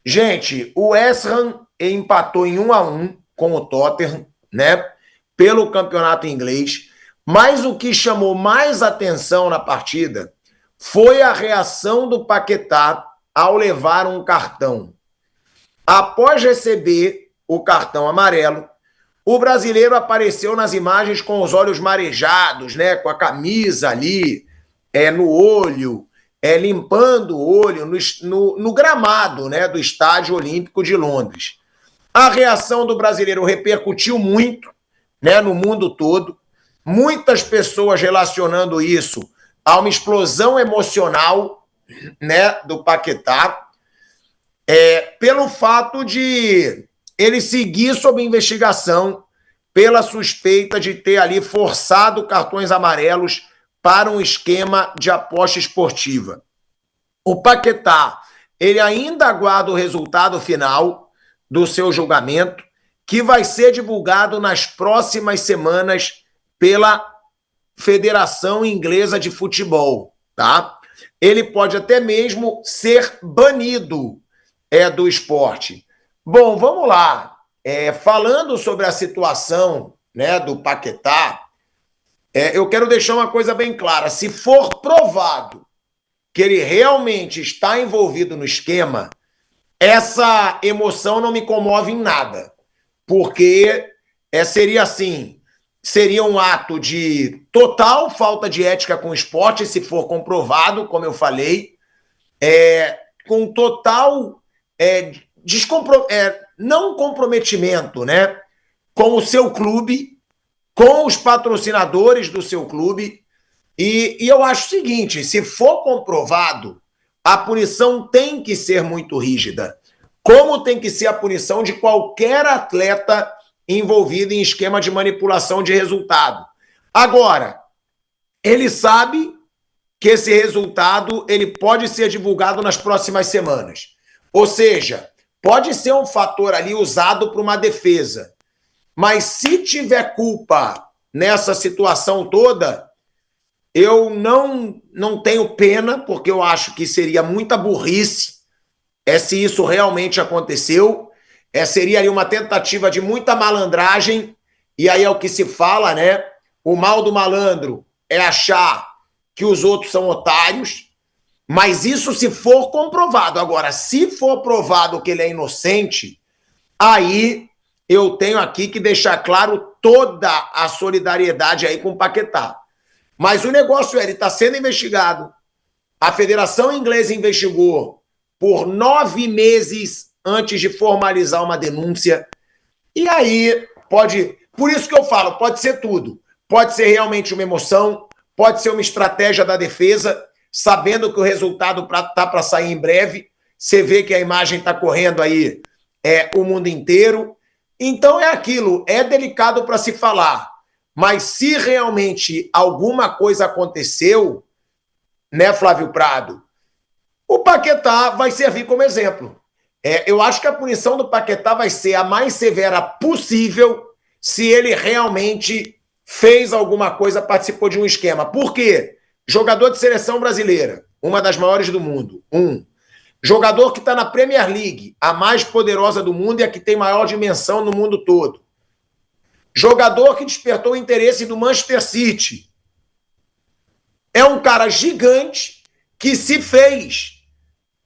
Gente, o West Ham empatou em 1-1 com o Tottenham, né? Pelo campeonato inglês. Mas o que chamou mais atenção na partida foi a reação do Paquetá ao levar um cartão. Após receber o cartão amarelo, o brasileiro apareceu nas imagens com os olhos marejados, né? Com a camisa ali no olho, limpando o olho no gramado, né? Do Estádio Olímpico de Londres. A reação do brasileiro repercutiu muito, né? No mundo todo. Muitas pessoas relacionando isso a uma explosão emocional, né? Do Paquetá. Pelo fato de ele seguir sob investigação pela suspeita de ter ali forçado cartões amarelos para um esquema de aposta esportiva. O Paquetá, ele ainda aguarda o resultado final do seu julgamento, que vai ser divulgado nas próximas semanas pela Federação Inglesa de Futebol, tá? Ele pode até mesmo ser banido do esporte. Bom, vamos lá. Falando sobre a situação, né, do Paquetá, eu quero deixar uma coisa bem clara. Se for provado que ele realmente está envolvido no esquema, essa emoção não me comove em nada. Porque seria um ato de total falta de ética com o esporte, se for comprovado, como eu falei, com total não comprometimento, né, com o seu clube, com os patrocinadores do seu clube. E eu acho o seguinte, se for comprovado, a punição tem que ser muito rígida, como tem que ser a punição de qualquer atleta envolvido em esquema de manipulação de resultado. Agora, ele sabe que esse resultado ele pode ser divulgado nas próximas semanas. Ou seja, pode ser um fator ali usado para uma defesa. Mas se tiver culpa nessa situação toda, eu não tenho pena, porque eu acho que seria muita burrice se isso realmente aconteceu. Seria ali uma tentativa de muita malandragem, e aí é o que se fala, né? O mal do malandro é achar que os outros são otários, mas isso se for comprovado. Agora, se for provado que ele é inocente, aí eu tenho aqui que deixar claro toda a solidariedade aí com o Paquetá. Mas o negócio ele está sendo investigado. A Federação Inglesa investigou por 9 meses antes de formalizar uma denúncia. E aí pode... Por isso que eu falo, pode ser tudo. Pode ser realmente uma emoção, pode ser uma estratégia da defesa, sabendo que o resultado está para sair em breve. Você vê que a imagem está correndo aí o mundo inteiro. Então é aquilo, é delicado para se falar. Mas se realmente alguma coisa aconteceu, né, Flávio Prado, o Paquetá vai servir como exemplo. Eu acho que a punição do Paquetá vai ser a mais severa possível se ele realmente fez alguma coisa, participou de um esquema. Por quê? Jogador de seleção brasileira, uma das maiores do mundo. Jogador que está na Premier League, a mais poderosa do mundo e a que tem maior dimensão no mundo todo. Jogador que despertou o interesse do Manchester City. É um cara gigante que, se fez,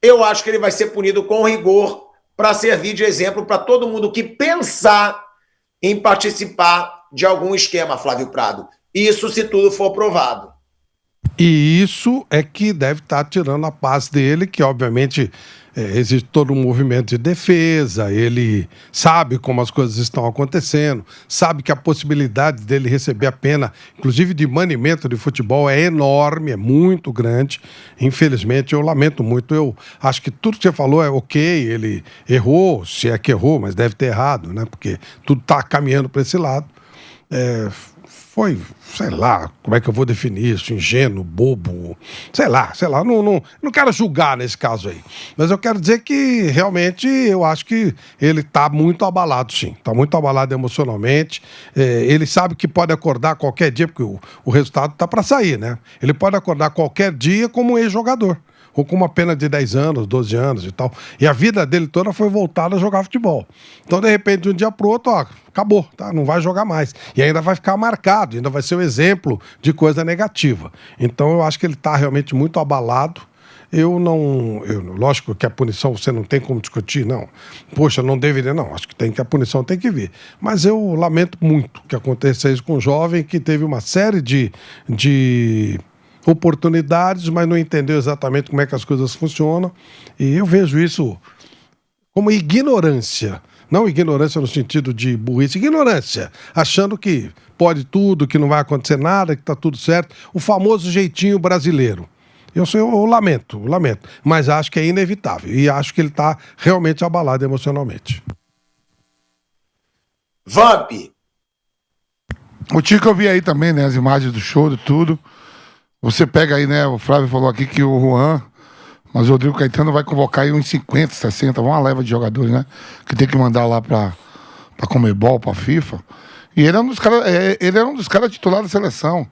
eu acho que ele vai ser punido com rigor para servir de exemplo para todo mundo que pensar em participar de algum esquema, Flávio Prado. Isso se tudo for provado. E isso é que deve estar tirando a paz dele, que obviamente existe todo um movimento de defesa, ele sabe como as coisas estão acontecendo, sabe que a possibilidade dele receber a pena, inclusive de banimento de futebol, é enorme, é muito grande. Infelizmente, eu lamento muito, eu acho que tudo que você falou é ok, ele errou, se é que errou, mas deve ter errado, né? Porque tudo está caminhando para esse lado. Foi, sei lá, como é que eu vou definir isso, ingênuo, bobo, sei lá, não quero julgar nesse caso aí, mas eu quero dizer que realmente eu acho que ele está muito abalado, sim, está muito abalado emocionalmente, ele sabe que pode acordar qualquer dia, porque o resultado está para sair, né? Ele pode acordar qualquer dia como um ex-jogador, ou com uma pena de 10 anos, 12 anos e tal. E a vida dele toda foi voltada a jogar futebol. Então, de repente, de um dia pro outro, ó, acabou, tá? Não vai jogar mais. E ainda vai ficar marcado, ainda vai ser um exemplo de coisa negativa. Então, eu acho que ele tá realmente muito abalado. Lógico que a punição você não tem como discutir, não. Poxa, não deveria, não. Acho que a punição tem que vir. Mas eu lamento muito que aconteça isso com um jovem que teve uma série de oportunidades, mas não entendeu exatamente como é que as coisas funcionam. E eu vejo isso como ignorância. Não ignorância no sentido de burrice, ignorância. Achando que pode tudo, que não vai acontecer nada, que está tudo certo. O famoso jeitinho brasileiro. Eu lamento, mas acho que é inevitável e acho que ele está realmente abalado emocionalmente. Vamp. O Tico, eu vi aí também, né, as imagens do show, de tudo. Você pega aí, né, o Flávio falou aqui que o Juan, mas o Rodrigo Caetano vai convocar aí uns 50, 60, uma leva de jogadores, né, que tem que mandar lá pra Conmebol, pra FIFA. E ele é um dos caras, ele é um dos caras titulares da seleção.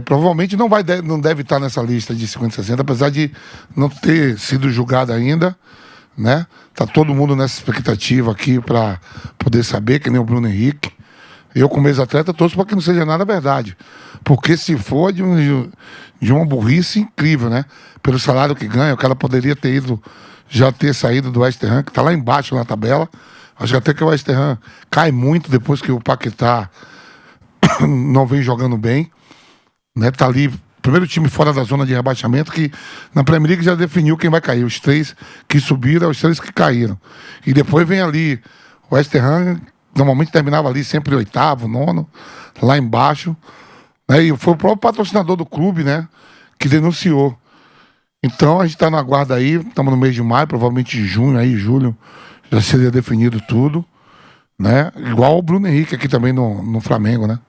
Provavelmente não deve estar nessa lista de 50 e 60, apesar de não ter sido julgado ainda, né? Tá todo mundo nessa expectativa aqui para poder saber, que nem o Bruno Henrique. Eu, como ex-atleta, torço para que não seja nada verdade. Porque se for de uma burrice incrível, né? Pelo salário que ganha, o cara poderia já ter saído do West Ham, que tá lá embaixo na tabela. Acho que até que o West Ham cai muito depois que o Paquetá não vem jogando bem. Né, tá ali, primeiro time fora da zona de rebaixamento, que na Premier League já definiu quem vai cair. Os 3 que subiram, os 3 que caíram. E depois vem ali o West Ham, normalmente terminava ali sempre 8º, 9º, lá embaixo. Né, e foi o próprio patrocinador do clube, né, que denunciou. Então a gente tá na guarda aí, estamos no mês de maio, provavelmente em junho, aí, julho, já seria definido tudo. Né, igual o Bruno Henrique aqui também no Flamengo, né?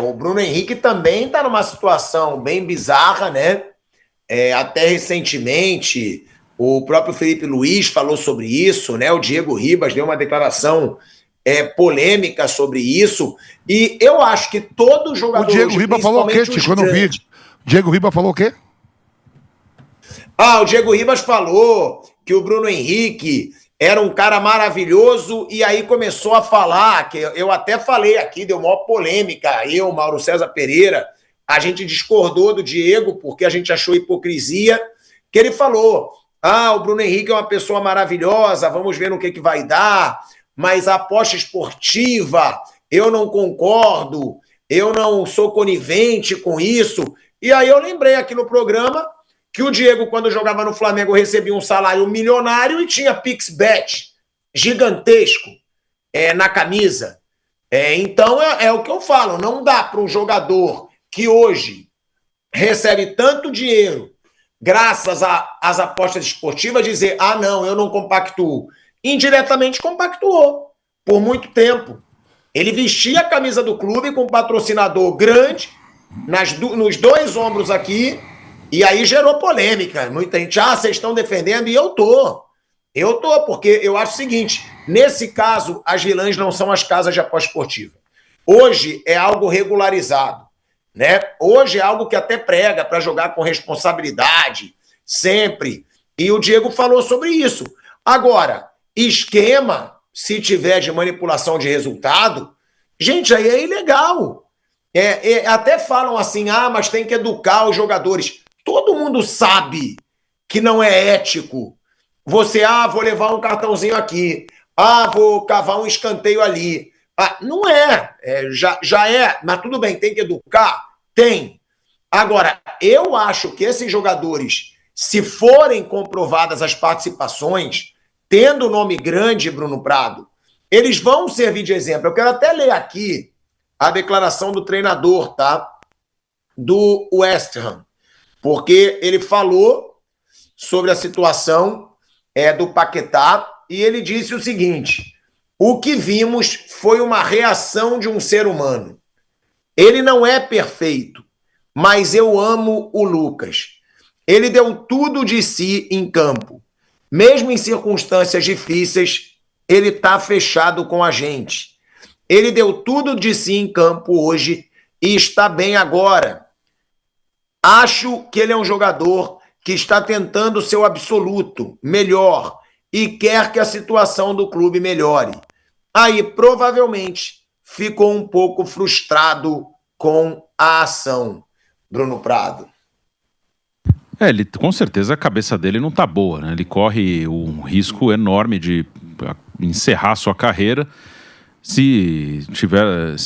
O Bruno Henrique também está numa situação bem bizarra, né? Até recentemente, o próprio Felipe Luiz falou sobre isso, né? O Diego Ribas deu uma declaração polêmica sobre isso. E eu acho que todo jogador... O Diego Ribas falou o quê, Tico? Eu não vi. O Diego Ribas falou o quê? O Diego Ribas falou que o Bruno Henrique era um cara maravilhoso, e aí começou a falar, que eu até falei aqui, deu maior polêmica, eu, Mauro César Pereira, a gente discordou do Diego, porque a gente achou hipocrisia, que ele falou, o Bruno Henrique é uma pessoa maravilhosa, vamos ver no que vai dar, mas a aposta esportiva, eu não concordo, eu não sou conivente com isso, e aí eu lembrei aqui no programa que o Diego, quando jogava no Flamengo, recebia um salário milionário e tinha PixBet gigantesco na camisa. Então, é o que eu falo, não dá para um jogador que hoje recebe tanto dinheiro graças às apostas esportivas dizer, não, eu não compactuo. Indiretamente compactuou por muito tempo. Ele vestia a camisa do clube com um patrocinador grande, nos 2 ombros aqui, e aí gerou polêmica. Muita gente, vocês estão defendendo, e eu tô. Porque eu acho o seguinte, nesse caso, as vilãs não são as casas de aposta esportiva. Hoje é algo regularizado, né? Hoje é algo que até prega para jogar com responsabilidade, sempre. E o Diego falou sobre isso. Agora, esquema, se tiver de manipulação de resultado, gente, aí é ilegal. Até falam assim, mas tem que educar os jogadores. Todo mundo sabe que não é ético. Você, vou levar um cartãozinho aqui. Vou cavar um escanteio ali. Não é. Já é. Mas tudo bem, tem que educar? Tem. Agora, eu acho que esses jogadores, se forem comprovadas as participações, tendo nome grande, Bruno Prado, eles vão servir de exemplo. Eu quero até ler aqui a declaração do treinador, tá? Do West Ham. Porque ele falou sobre a situação do Paquetá e ele disse o seguinte, o que vimos foi uma reação de um ser humano. Ele não é perfeito, mas eu amo o Lucas. Ele deu tudo de si em campo. Mesmo em circunstâncias difíceis, ele está fechado com a gente. Ele deu tudo de si em campo hoje e está bem agora. Acho que ele é um jogador que está tentando o seu absoluto, melhor, e quer que a situação do clube melhore. Aí, provavelmente, ficou um pouco frustrado com a ação. Bruno Prado. Ele, com certeza a cabeça dele não tá boa, né? Ele corre um risco enorme de encerrar sua carreira. Se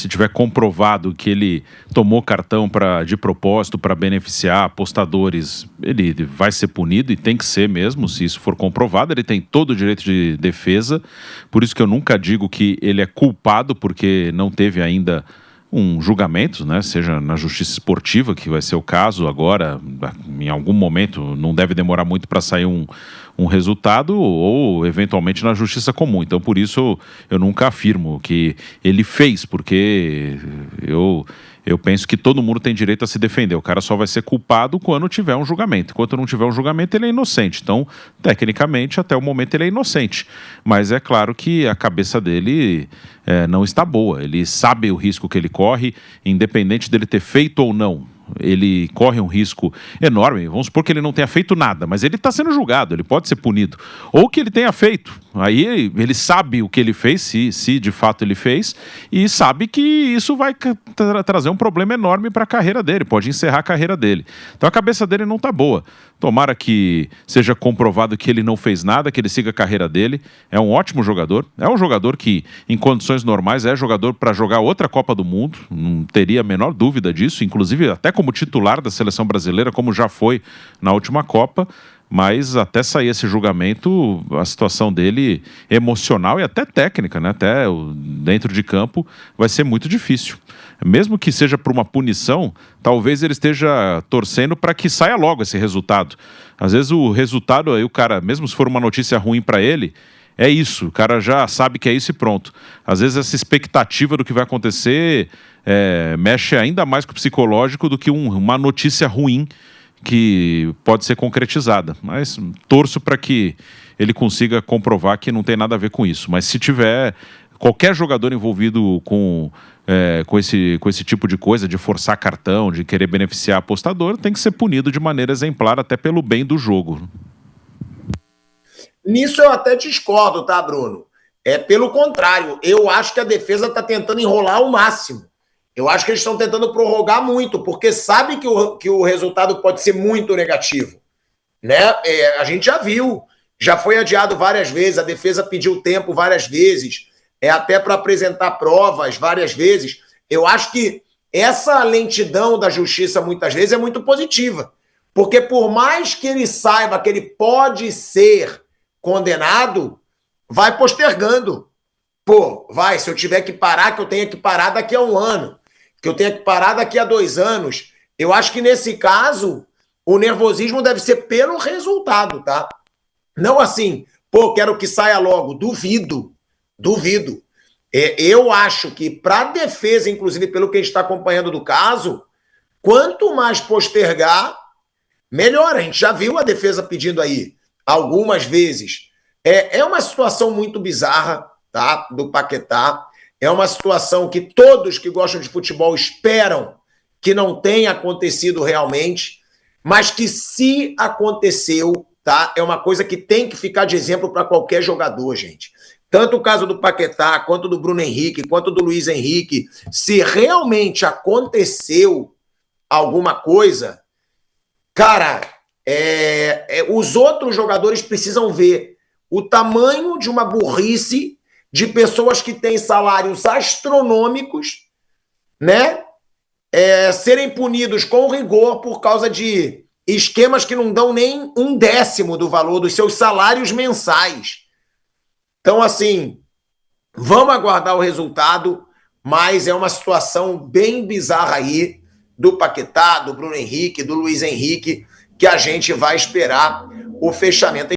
tiver comprovado que ele tomou cartão de propósito para beneficiar apostadores, ele vai ser punido e tem que ser mesmo, se isso for comprovado. Ele tem todo o direito de defesa, por isso que eu nunca digo que ele é culpado, porque não teve ainda um julgamento, né? Seja na justiça esportiva, que vai ser o caso agora, em algum momento, não deve demorar muito para sair um resultado, ou eventualmente na justiça comum. Então, por isso, eu nunca afirmo que ele fez, porque eu penso que todo mundo tem direito a se defender. O cara só vai ser culpado quando tiver um julgamento. Enquanto não tiver um julgamento, ele é inocente. Então, tecnicamente, até o momento, ele é inocente. Mas é claro que a cabeça dele não está boa. Ele sabe o risco que ele corre, independente dele ter feito ou não. Ele corre um risco enorme. Vamos supor que ele não tenha feito nada, mas ele está sendo julgado, ele pode ser punido. Ou que ele tenha feito. Aí ele sabe o que ele fez, se de fato ele fez, e sabe que isso vai trazer um problema enorme para a carreira dele, pode encerrar a carreira dele. Então a cabeça dele não está boa. Tomara que seja comprovado que ele não fez nada, que ele siga a carreira dele. É um ótimo jogador. É um jogador que, em condições normais, é jogador para jogar outra Copa do Mundo. Não teria a menor dúvida disso. Inclusive, até como titular da seleção brasileira, como já foi na última Copa. Mas até sair esse julgamento, a situação dele emocional e até técnica, né? Até dentro de campo, vai ser muito difícil. Mesmo que seja por uma punição, talvez ele esteja torcendo para que saia logo esse resultado. Às vezes o resultado, aí o cara, mesmo se for uma notícia ruim para ele, é isso, o cara já sabe que é isso e pronto. Às vezes essa expectativa do que vai acontecer mexe ainda mais com o psicológico do que uma notícia ruim que pode ser concretizada. Mas torço para que ele consiga comprovar que não tem nada a ver com isso. Mas se tiver qualquer jogador envolvido com esse tipo de coisa, de forçar cartão, de querer beneficiar apostador, tem que ser punido de maneira exemplar, até pelo bem do jogo. Nisso eu até discordo, tá, Bruno? Pelo contrário, eu acho que a defesa está tentando enrolar ao máximo. Eu acho que eles estão tentando prorrogar muito, porque sabe que o resultado pode ser muito negativo. Né? A gente já viu, já foi adiado várias vezes, a defesa pediu tempo várias vezes, até para apresentar provas várias vezes. Eu acho que essa lentidão da justiça, muitas vezes, é muito positiva. Porque por mais que ele saiba que ele pode ser condenado, vai postergando. Se eu tiver que parar, que eu tenha que parar daqui a 1 ano, que eu tenha que parar daqui a 2 anos. Eu acho que nesse caso, o nervosismo deve ser pelo resultado, tá? Não assim, quero que saia logo. Duvido. Eu acho que para a defesa, inclusive pelo que a gente está acompanhando do caso, quanto mais postergar, melhor. A gente já viu a defesa pedindo aí algumas vezes. É uma situação muito bizarra, tá? Do Paquetá. É uma situação que todos que gostam de futebol esperam que não tenha acontecido realmente, mas que se aconteceu, tá? É uma coisa que tem que ficar de exemplo para qualquer jogador, gente. Tanto o caso do Paquetá, quanto do Bruno Henrique, quanto do Luiz Henrique, se realmente aconteceu alguma coisa, cara, os outros jogadores precisam ver o tamanho de uma burrice de pessoas que têm salários astronômicos, né? Serem punidos com rigor por causa de esquemas que não dão nem 1/10 do valor dos seus salários mensais. Então, assim, vamos aguardar o resultado, mas é uma situação bem bizarra aí do Paquetá, do Bruno Henrique, do Luiz Henrique, que a gente vai esperar o fechamento.